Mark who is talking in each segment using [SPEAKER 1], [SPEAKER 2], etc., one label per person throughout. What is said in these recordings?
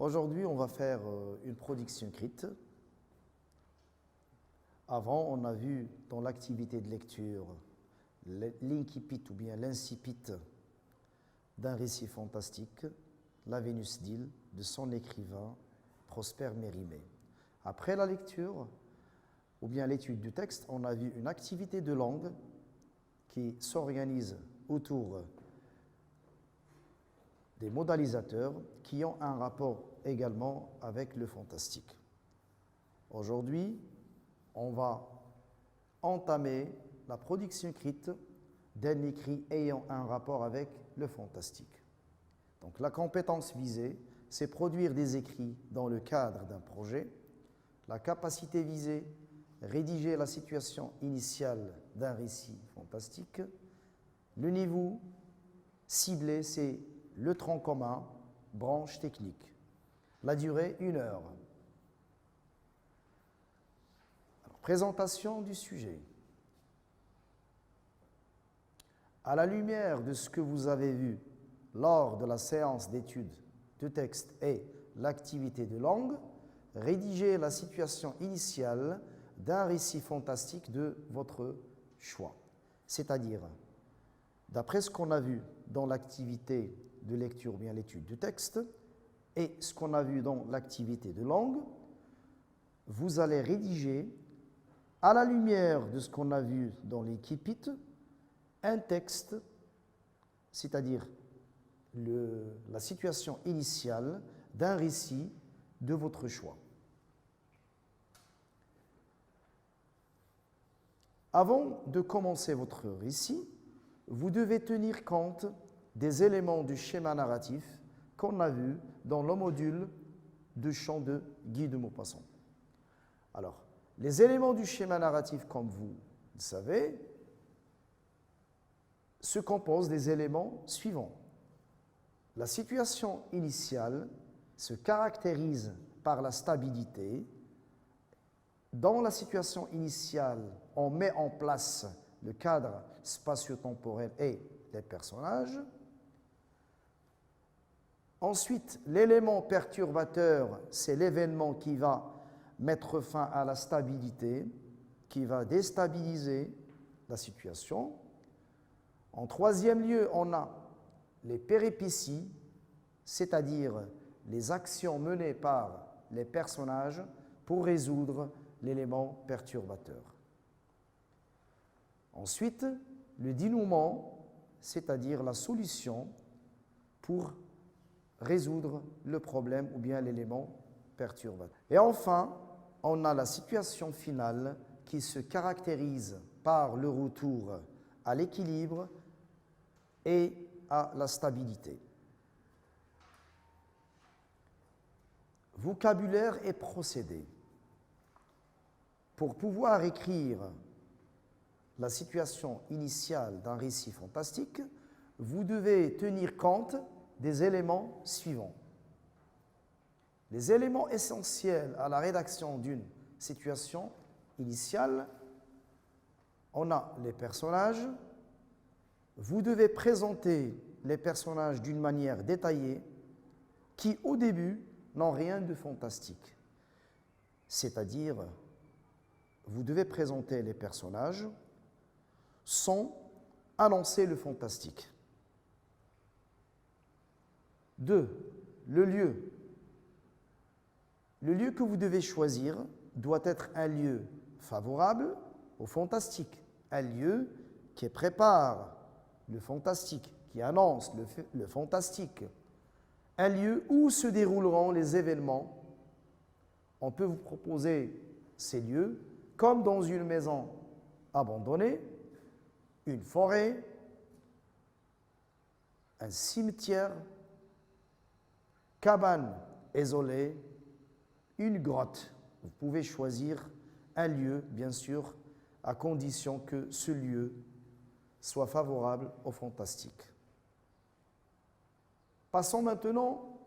[SPEAKER 1] Aujourd'hui, on va faire une production écrite. Avant, on a vu dans l'activité de lecture l'incipit ou bien l'incipit d'un récit fantastique, La Vénus d'Île, de son écrivain Prosper Mérimée. Après la lecture, ou bien l'étude du texte, on a vu une activité de langue qui s'organise autour des modalisateurs qui ont un rapport également avec le fantastique. Aujourd'hui, on va entamer la production écrite d'un écrit ayant un rapport avec le fantastique. Donc la compétence visée, c'est produire des écrits dans le cadre d'un projet. La capacité visée, rédiger la situation initiale d'un récit fantastique. Le niveau ciblé, c'est le tronc commun, branche technique. La durée, 1 heure. Alors, présentation du sujet. À la lumière de ce que vous avez vu lors de la séance d'étude de texte et l'activité de langue, rédigez la situation initiale d'un récit fantastique de votre choix. C'est-à-dire, d'après ce qu'on a vu dans l'activité de lecture ou bien l'étude du texte et ce qu'on a vu dans l'activité de langue, vous allez rédiger, à la lumière de ce qu'on a vu dans l'incipit, un texte, c'est-à-dire la situation initiale d'un récit de votre choix. Avant de commencer votre récit, vous devez tenir compte des éléments du schéma narratif qu'on a vu dans le module de chant de Guy de Maupassant. Alors, les éléments du schéma narratif, comme vous le savez, se composent des éléments suivants. La situation initiale se caractérise par la stabilité. Dans la situation initiale, on met en place le cadre spatio-temporel et les personnages. Ensuite, l'élément perturbateur, c'est l'événement qui va mettre fin à la stabilité, qui va déstabiliser la situation. En troisième lieu, on a les péripéties, c'est-à-dire les actions menées par les personnages pour résoudre l'élément perturbateur. Ensuite, le dénouement, c'est-à-dire la solution pour résoudre le problème ou bien l'élément perturbateur. Et enfin, on a la situation finale qui se caractérise par le retour à l'équilibre et à la stabilité. Vocabulaire et procédé. Pour pouvoir écrire la situation initiale d'un récit fantastique, vous devez tenir compte des éléments suivants. Les éléments essentiels à la rédaction d'une situation initiale, on a les personnages. Vous devez présenter les personnages d'une manière détaillée qui, au début, n'ont rien de fantastique. C'est-à-dire, vous devez présenter les personnages sans annoncer le fantastique. 2. Le lieu. Le lieu que vous devez choisir doit être un lieu favorable au fantastique, un lieu qui prépare le fantastique, qui annonce le fantastique, un lieu où se dérouleront les événements. On peut vous proposer ces lieux comme dans une maison abandonnée, une forêt, un cimetière, cabane isolée, une grotte. Vous pouvez choisir un lieu, bien sûr, à condition que ce lieu soit favorable au fantastique. Passons maintenant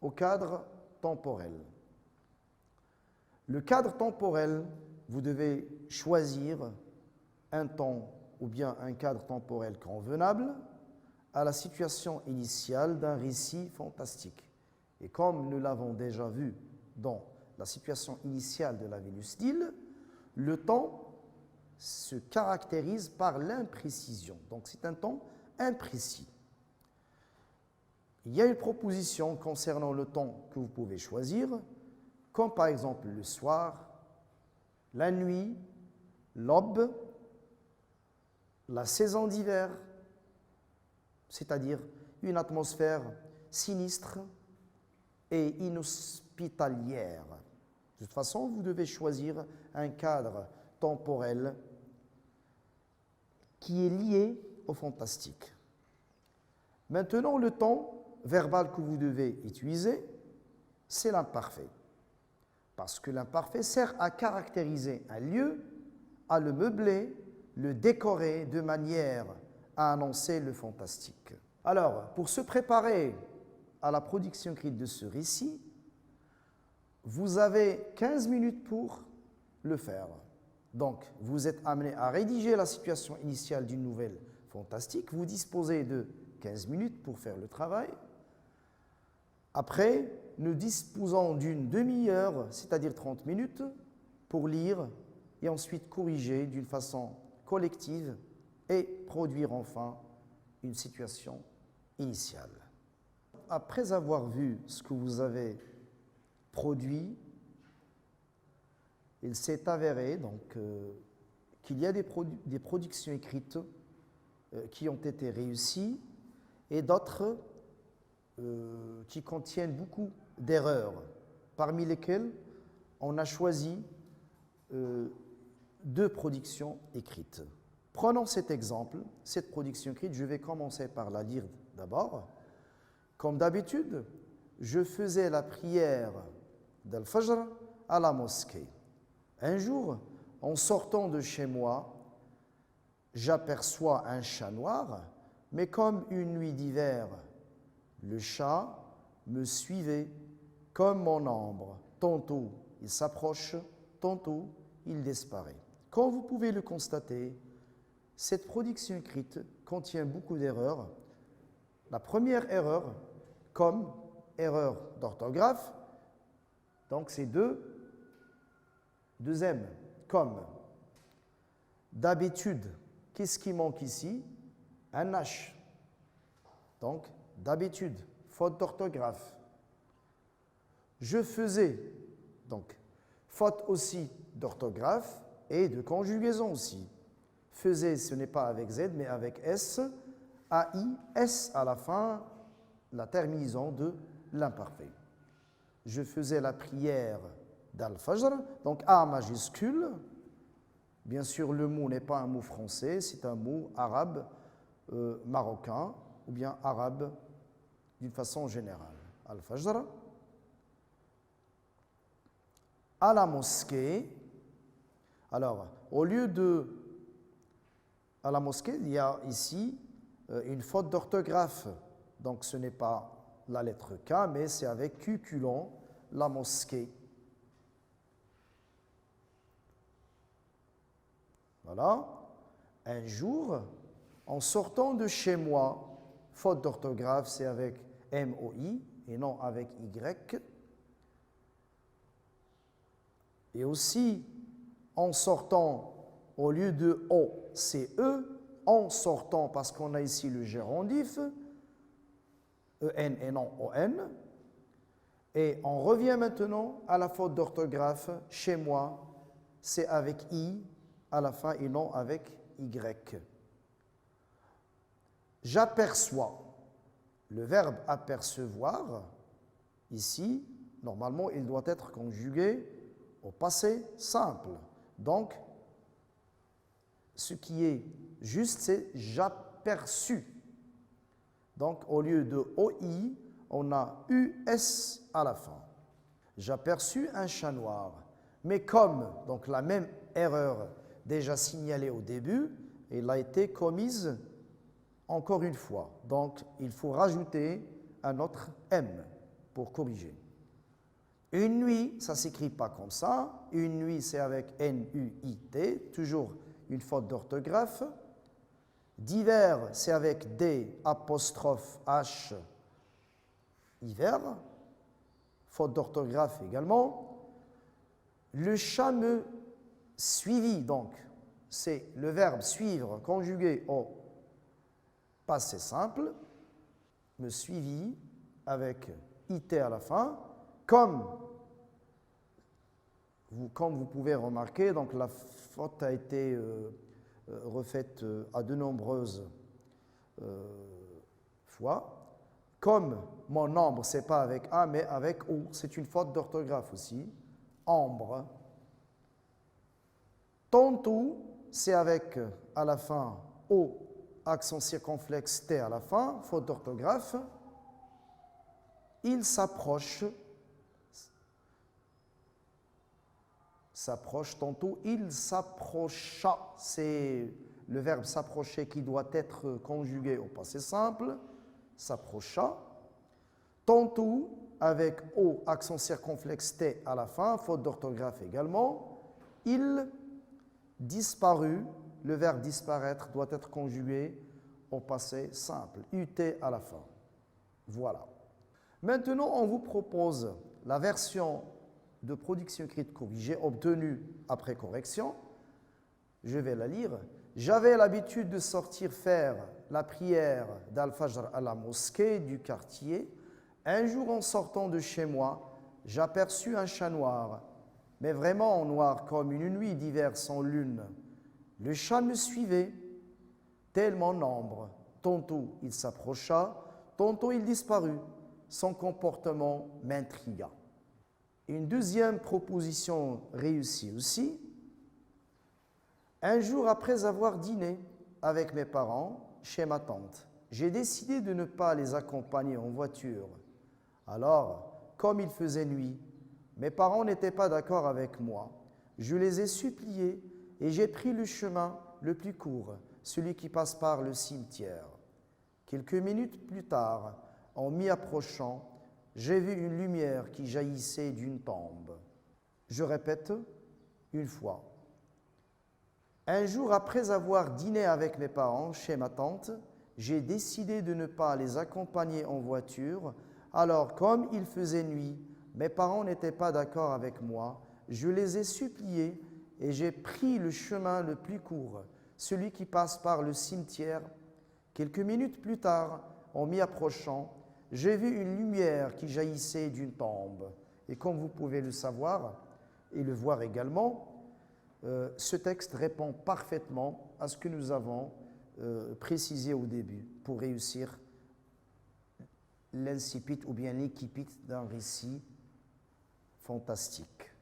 [SPEAKER 1] au cadre temporel. Le cadre temporel, vous devez choisir un temps ou bien un cadre temporel convenable à la situation initiale d'un récit fantastique. Et comme nous l'avons déjà vu dans la situation initiale de la Vénus d'île, le temps se caractérise par l'imprécision. Donc c'est un temps imprécis. Il y a une proposition concernant le temps que vous pouvez choisir, comme par exemple le soir, la nuit, l'aube, la saison d'hiver, c'est-à-dire une atmosphère sinistre et inhospitalière. De toute façon, vous devez choisir un cadre temporel qui est lié au fantastique. Maintenant, le temps verbal que vous devez utiliser, c'est l'imparfait. Parce que l'imparfait sert à caractériser un lieu, à le meubler, le décorer de manière à annoncer le fantastique. Alors, pour se préparer à la production écrite de ce récit, vous avez 15 minutes pour le faire. Donc, vous êtes amené à rédiger la situation initiale d'une nouvelle fantastique. Vous disposez de 15 minutes pour faire le travail. Après, nous disposons d'une demi-heure, c'est-à-dire 30 minutes, pour lire et ensuite corriger d'une façon collective et produire enfin une situation initiale. Après avoir vu ce que vous avez produit, il s'est avéré donc qu'il y a des productions écrites qui ont été réussies et d'autres qui contiennent beaucoup d'erreurs, parmi lesquelles on a choisi 2 productions écrites. Prenons cet exemple, cette production écrite, je vais commencer par la lire d'abord. Comme d'habitude, je faisais la prière d'Al-Fajr à la mosquée. Un jour, en sortant de chez moi, j'aperçois un chat noir, mais comme une nuit d'hiver, le chat me suivait comme mon ombre. Tantôt il s'approche, tantôt il disparaît. Comme vous pouvez le constater, cette production écrite contient beaucoup d'erreurs. La première erreur, comme erreur d'orthographe, donc c'est deuxième, comme. D'habitude, qu'est-ce qui manque ici? Un H. Donc, d'habitude, faute d'orthographe. Je faisais, donc, faute aussi d'orthographe et de conjugaison aussi. Faisais, ce n'est pas avec Z, mais avec S, A-I-S à la fin, la terminaison de l'imparfait. Je faisais la prière d'Al-Fajr, donc A majuscule. Bien sûr, le mot n'est pas un mot français, c'est un mot arabe, marocain, ou bien arabe d'une façon générale. Al-Fajr. À la mosquée. Alors, au lieu de à la mosquée, il y a ici une faute d'orthographe. Donc, ce n'est pas la lettre K, mais c'est avec Q, culon, la mosquée. Voilà. Un jour, en sortant de chez moi, faute d'orthographe, c'est avec M-O-I et non avec Y. Et aussi, en sortant, au lieu de O, c'est E. En sortant, parce qu'on a ici le gérondif, E-N et non O-N. Et on revient maintenant à la faute d'orthographe. Chez moi, c'est avec I à la fin et non avec Y. J'aperçois. Le verbe apercevoir, ici, normalement, il doit être conjugué au passé simple. Donc, ce qui est juste, c'est j'aperçus. Donc, au lieu de OI, on a US à la fin. J'aperçus un chat noir. Mais comme, donc la même erreur déjà signalée au début, elle a été commise encore une fois. Donc, il faut rajouter un autre M pour corriger. Une nuit, ça ne s'écrit pas comme ça. Une nuit, c'est avec N-U-I-T, toujours une faute d'orthographe. D'hiver, c'est avec D apostrophe H, hiver. faute d'orthographe également. Le chat me suivit, donc c'est le verbe suivre conjugué au passé simple, me suivit avec it à la fin, comme vous pouvez remarquer, donc la faute a été refaite à de nombreuses fois. Comme mon nombre, ce n'est pas avec A, mais avec O, c'est une faute d'orthographe aussi. Ambre. Tantôt, c'est avec à la fin O, accent circonflexe T à la fin, faute d'orthographe. Il s'approche, tantôt il s'approcha, c'est le verbe s'approcher qui doit être conjugué au passé simple, s'approcha. Tantôt avec O, accent circonflexe T à la fin, faute d'orthographe également. Il disparut, le verbe disparaître doit être conjugué au passé simple, UT à la fin. Voilà. Maintenant, on vous propose la version de production écrite corrigée obtenue après correction. Je vais la lire. J'avais l'habitude de sortir faire la prière d'Al-Fajr à la mosquée du quartier. Un jour, en sortant de chez moi, j'aperçus un chat noir, mais vraiment noir comme une nuit d'hiver sans lune. Le chat me suivait, tel mon ombre. Tantôt il s'approcha, tantôt il disparut. Son comportement m'intrigua. Une deuxième proposition réussie aussi. Un jour après avoir dîné avec mes parents chez ma tante, j'ai décidé de ne pas les accompagner en voiture. Alors, comme il faisait nuit, mes parents n'étaient pas d'accord avec moi. Je les ai suppliés et j'ai pris le chemin le plus court, celui qui passe par le cimetière. Quelques minutes plus tard, en m'y approchant, j'ai vu une lumière qui jaillissait d'une tombe. Je répète une fois. Un jour après avoir dîné avec mes parents chez ma tante, j'ai décidé de ne pas les accompagner en voiture. Alors, comme il faisait nuit, mes parents n'étaient pas d'accord avec moi. Je les ai suppliés et j'ai pris le chemin le plus court, celui qui passe par le cimetière. Quelques minutes plus tard, en m'y approchant, j'ai vu une lumière qui jaillissait d'une tombe. Et comme vous pouvez le savoir et le voir également, ce texte répond parfaitement à ce que nous avons précisé au début pour réussir l'incipit ou bien l'incipit d'un récit fantastique.